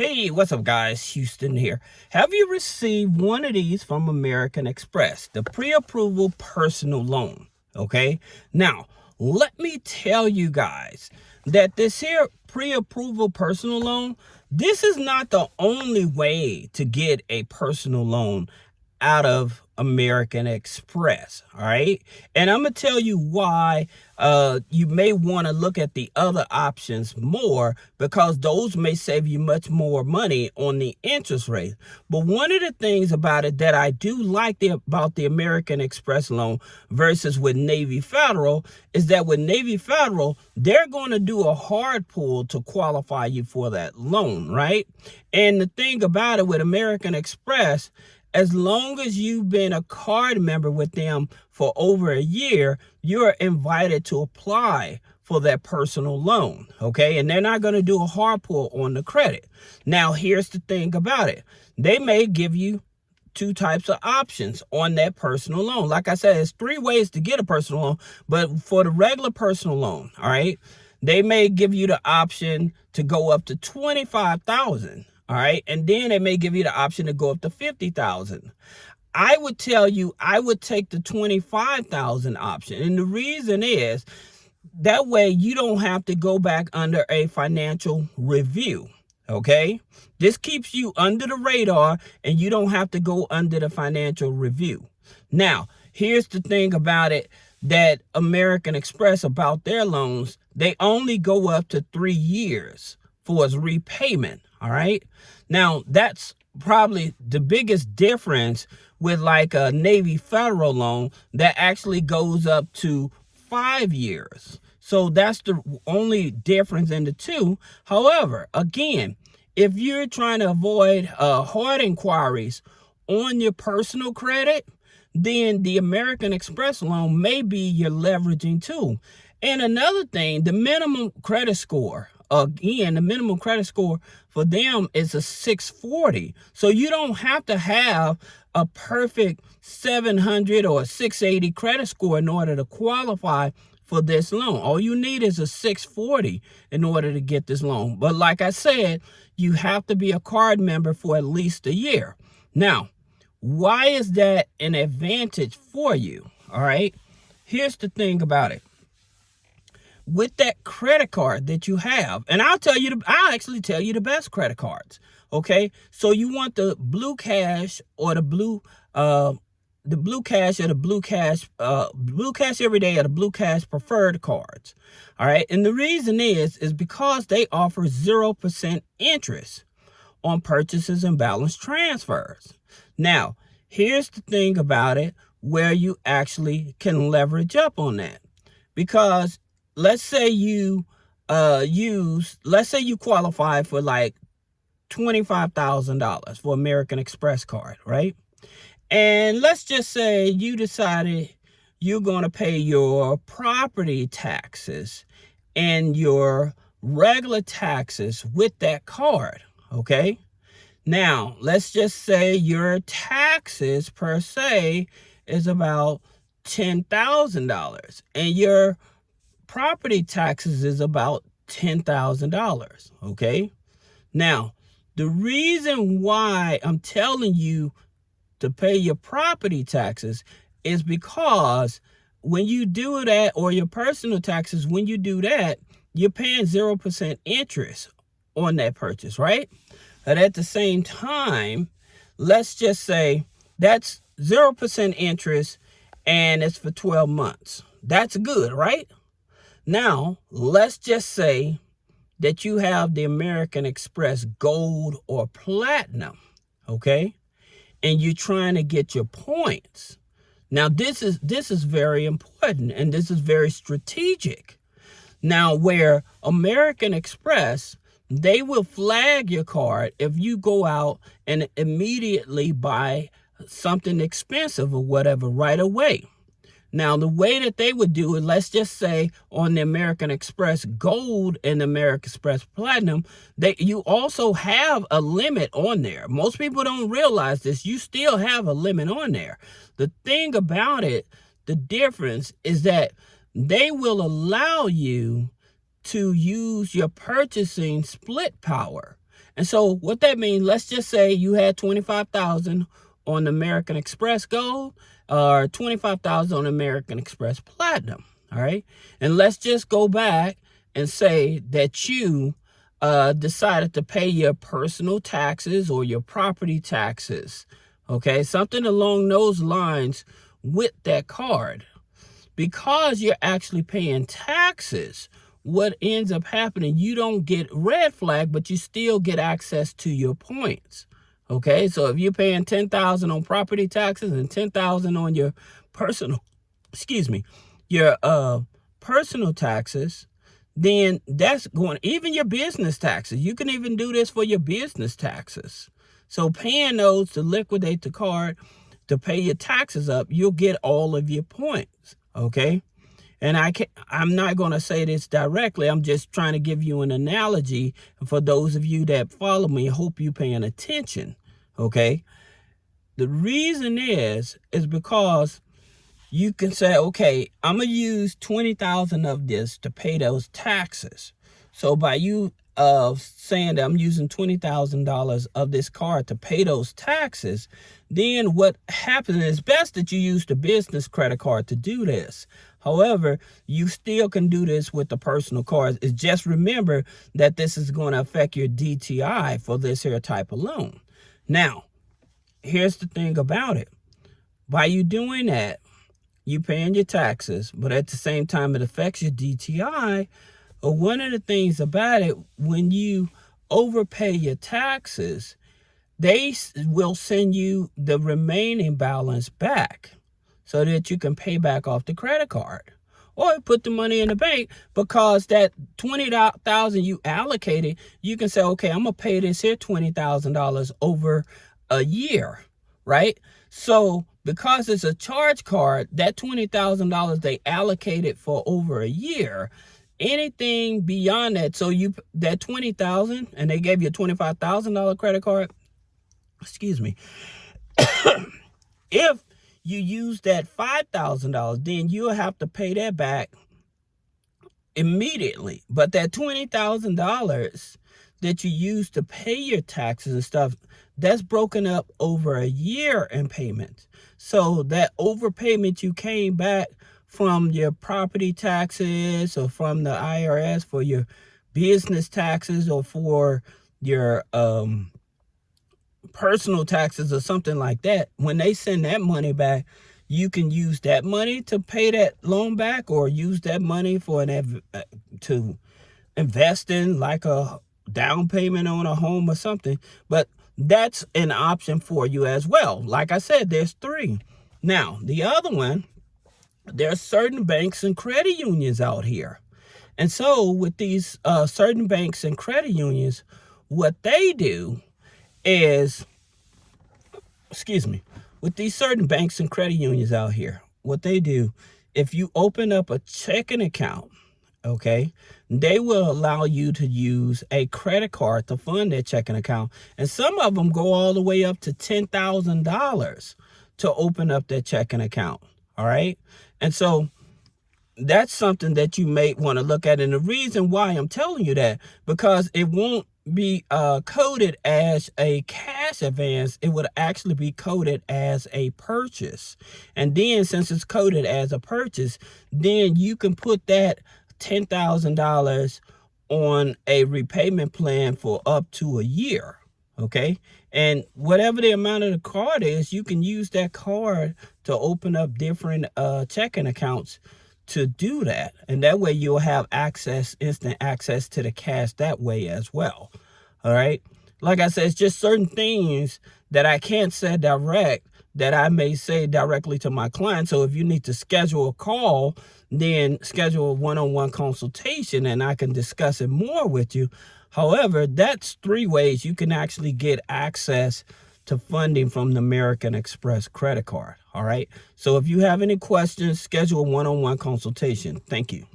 Hey, what's up, guys? Houston here. Have you received one of these from American Express, the pre-approval personal loan? Okay. Now, let me tell you guys that this here pre-approval personal loan, this is not the only way to get a personal loan out of American Express. All right. And I'm going to tell you why you may want to look at the other options more, because those may save you much more money on the interest rate. But one of the things about it that I do like about the American Express loan versus with Navy Federal is that with Navy Federal, they're going to do a hard pull to qualify you for that loan, right? And the thing about it with American Express, as long as you've been a card member with them for over a year, you're invited to apply for that personal loan, okay? And they're not going to do a hard pull on the credit. Now, here's the thing about it. They may give you two types of options on that personal loan. Like I said, there's three ways to get a personal loan, but for the regular personal loan, all right, they may give you the option to go up to $25,000. All right. And then they may give you the option to go up to $50,000. I would tell you, I would take the $25,000 option. And the reason is that way you don't have to go back under a financial review. Okay. This keeps you under the radar and you don't have to go under the financial review. Now, here's the thing about it that American Express about their loans, they only go up to 3 years for its repayment. All right. Now, that's probably the biggest difference with like a Navy Federal loan that actually goes up to 5 years. So that's the only difference in the two. However, again, if you're trying to avoid hard inquiries on your personal credit, then the American Express loan may be your leveraging tool. And another thing, the minimum credit score. Again, the minimum credit score for them is a 640. So you don't have to have a perfect 700 or a 680 credit score in order to qualify for this loan. All you need is a 640 in order to get this loan. But like I said, you have to be a card member for at least a year. Now, why is that an advantage for you? All right. Here's the thing about it. With that credit card that you have, and I'll actually tell you the best credit cards. Okay. So you want the Blue Cash or the Blue Cash or the Blue Cash Everyday or the Blue Cash Preferred cards. All right. And the reason is because they offer 0% interest on purchases and balance transfers. Now, here's the thing about it where you actually can leverage up on that, because let's say you qualify for like $25,000 for American Express card, right? And let's just say you decided you're going to pay your property taxes and your regular taxes with that card, okay? Now, let's just say your taxes per se is about $10,000 and your property taxes is about $10,000, okay? Now, the reason why I'm telling you to pay your property taxes is because when you do that, or your personal taxes, when you do that, you're paying 0% interest on that purchase, right? But at the same time, let's just say that's 0% interest and it's for 12 months. That's good, right? Now, let's just say that you have the American Express Gold or Platinum, okay? And you're trying to get your points. Now, this is very important and this is very strategic. Now, where American Express, they will flag your card if you go out and immediately buy something expensive or whatever right away. Now, the way that they would do it, let's just say on the American Express Gold and the American Express Platinum, you also have a limit on there. Most people don't realize this. You still have a limit on there. The thing about it, the difference is that they will allow you to use your purchasing split power. And so what that means, let's just say you had 25,000 on American Express Gold or 25,000 on American Express Platinum. All right. And let's just go back and say that you decided to pay your personal taxes or your property taxes. Okay. Something along those lines with that card. Because you're actually paying taxes, what ends up happening, you don't get red flag, but you still get access to your points. Okay, so if you're paying $10,000 on property taxes and $10,000 on your personal, your personal taxes, then that's going, even your business taxes. You can even do this for your business taxes. So paying those to liquidate the card to pay your taxes up, you'll get all of your points. Okay. And I'm not going to say this directly. I'm just trying to give you an analogy. For those of you that follow me, I hope you're paying attention. Okay. The reason is because you can say, okay, I'm going to use 20,000 of this to pay those taxes. So by you saying that I'm using $20,000 of this card to pay those taxes, then what happens is best that you use the business credit card to do this. However, you still can do this with the personal cards. It's just remember that this is going to affect your DTI for this here type of loan. Now, here's the thing about it. By you doing that, you paying your taxes, but at the same time, it affects your DTI. One of the things about it, when you overpay your taxes, they will send you the remaining balance back so that you can pay back off the credit card or put the money in the bank, because that $20,000 you allocated, you can say, okay, I'm going to pay this here $20,000 over a year, right? So because it's a charge card, that $20,000 they allocated for over a year, anything beyond that, so that $20,000 and they gave you a $25,000 credit card, if you use that $5,000, then you'll have to pay that back immediately. But that $20,000 that you use to pay your taxes and stuff, that's broken up over a year in payments. So that overpayment you came back from your property taxes or from the IRS for your business taxes or for your personal taxes or something like that, when they send that money back, you can use that money to pay that loan back or use that money for to invest in, like a down payment on a home or something. But that's an option for you as well. Like I said, there's 3. Now, the other one, there are certain banks and credit unions out here. And so with these certain banks and credit unions, what they do is, with these certain banks and credit unions out here, what they do, if you open up a checking account, okay, they will allow you to use a credit card to fund their checking account. And some of them go all the way up to $10,000 to open up their checking account. All right. And so that's something that you may want to look at. And the reason why I'm telling you that, because it won't be coded as a cash advance. It would actually be coded as a purchase. And then since it's coded as a purchase, then you can put that $10,000 on a repayment plan for up to a year. Okay. And whatever the amount of the card is, you can use that card to open up different checking accounts to do that. And that way you'll have instant access to the cash that way as well. All right. Like I said, it's just certain things that I can't say direct that I may say directly to my client. So if you need to schedule a call, then schedule a one-on-one consultation and I can discuss it more with you. However, that's 3 ways you can actually get access to funding from the American Express credit card. All right. So if you have any questions, schedule a one-on-one consultation. Thank you.